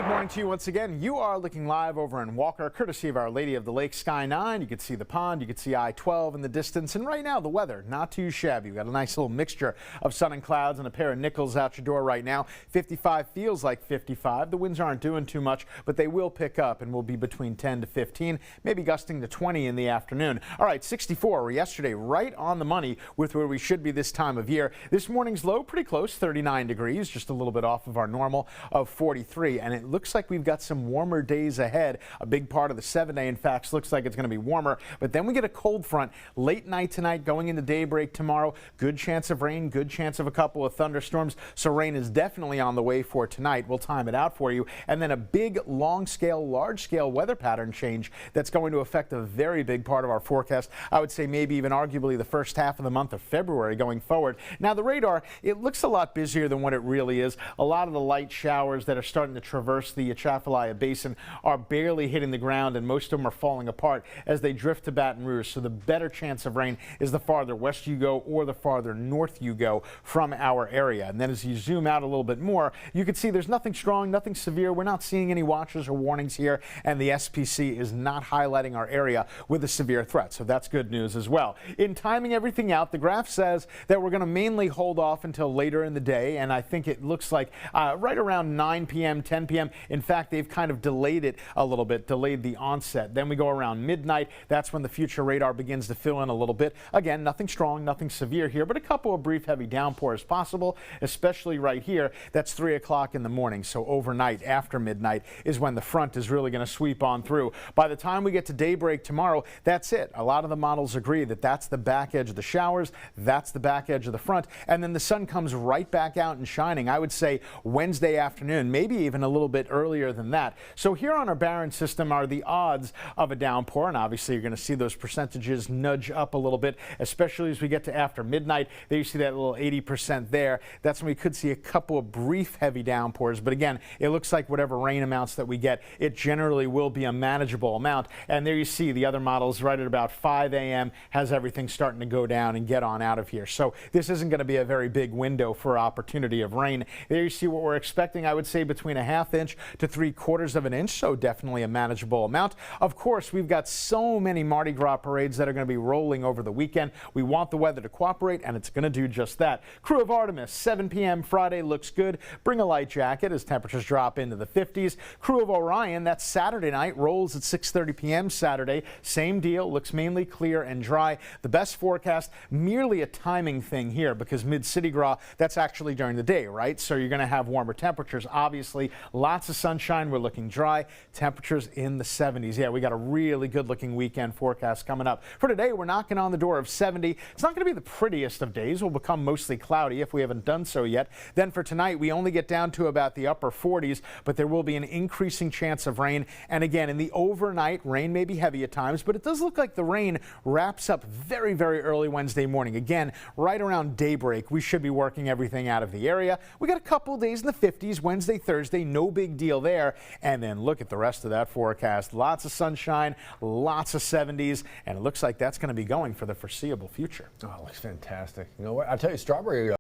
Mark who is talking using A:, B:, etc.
A: Good morning to you once again. You are looking live over in Walker, courtesy of Our Lady of the Lake Sky 9. You can see the pond, you can see I-12 in the distance, and right now the weather not too shabby. We've got a nice little mixture of sun and clouds and a pair of nickels out your door right now. 55 feels like 55. The winds aren't doing too much, but they will pick up and will be between 10 to 15, maybe gusting to 20 in the afternoon. All right, 64 yesterday, right on the money with where we should be this time of year. This morning's low pretty close, 39 degrees, just a little bit off of our normal of 43, and it looks like we've got some warmer days ahead. A big part of the 7-day, in fact, looks like it's going to be warmer, but then we get a cold front late night tonight going into daybreak tomorrow. Good chance of rain, good chance of a couple of thunderstorms, so rain is definitely on the way for tonight. We'll time it out for you, and then a big long-scale, large-scale weather pattern change that's going to affect a very big part of our forecast. I would say maybe even arguably the first half of the month of February going forward. Now the radar, it looks a lot busier than what it really is. A lot of the light showers that are starting to traverse the Atchafalaya Basin are barely hitting the ground, and most of them are falling apart as they drift to Baton Rouge. So the better chance of rain is the farther west you go or the farther north you go from our area. And then as you zoom out a little bit more, you can see there's nothing strong, nothing severe. We're not seeing any watches or warnings here, and the SPC is not highlighting our area with a severe threat. So that's good news as well. In timing everything out, the graph says that we're going to mainly hold off until later in the day, and I think it looks like right around 9 p.m., 10 p.m. In fact, they've kind of delayed it a little bit, delayed the onset. Then we go around midnight. That's when the future radar begins to fill in a little bit. Again, nothing strong, nothing severe here, but a couple of brief heavy downpours possible, especially right here. That's 3 o'clock in the morning. So overnight, after midnight, is when the front is really going to sweep on through. By the time we get to daybreak tomorrow, that's it. A lot of the models agree that that's the back edge of the showers, that's the back edge of the front, and then the sun comes right back out and shining. I would say Wednesday afternoon, maybe even a little bit earlier than that. So here on our Barron system are the odds of a downpour, and obviously you're going to see those percentages nudge up a little bit, especially as we get to after midnight. There you see that little 80% there. That's when we could see a couple of brief heavy downpours, but again, it looks like whatever rain amounts that we get, it generally will be a manageable amount. And there you see the other models right at about 5 a.m. has everything starting to go down and get on out of here. So this isn't going to be a very big window for opportunity of rain. There you see what we're expecting, I would say between a ½ inch to 3/4 of an inch, so definitely a manageable amount. Of course, we've got so many Mardi Gras parades that are going to be rolling over the weekend. We want the weather to cooperate, and it's going to do just that. Crew of Artemis, 7 p.m. Friday looks good. Bring a light jacket as temperatures drop into the 50s. Crew of Orion, that's Saturday night, rolls at 6:30 p.m. Saturday. Same deal, looks mainly clear and dry. The best forecast, merely a timing thing here, because Mid-City Gras, that's actually during the day, right? So you're going to have warmer temperatures, obviously. Lots of sunshine. We're looking dry. Temperatures in the 70s. Yeah, we got a really good looking weekend forecast coming up. For today, we're knocking on the door of 70. It's not going to be the prettiest of days. We'll become mostly cloudy if we haven't done so yet. Then for tonight, we only get down to about the upper 40s, but there will be an increasing chance of rain. And again, in the overnight, rain may be heavy at times, but it does look like the rain wraps up very, very early Wednesday morning. Again, right around daybreak, we should be working everything out of the area. We got a couple of days in the 50s, Wednesday, Thursday, no big deal there. And then look at the rest of that forecast. Lots of sunshine, lots of 70s, and it looks like that's going to be going for the foreseeable future.
B: Oh, it looks fantastic. You know what? I'll tell you, strawberry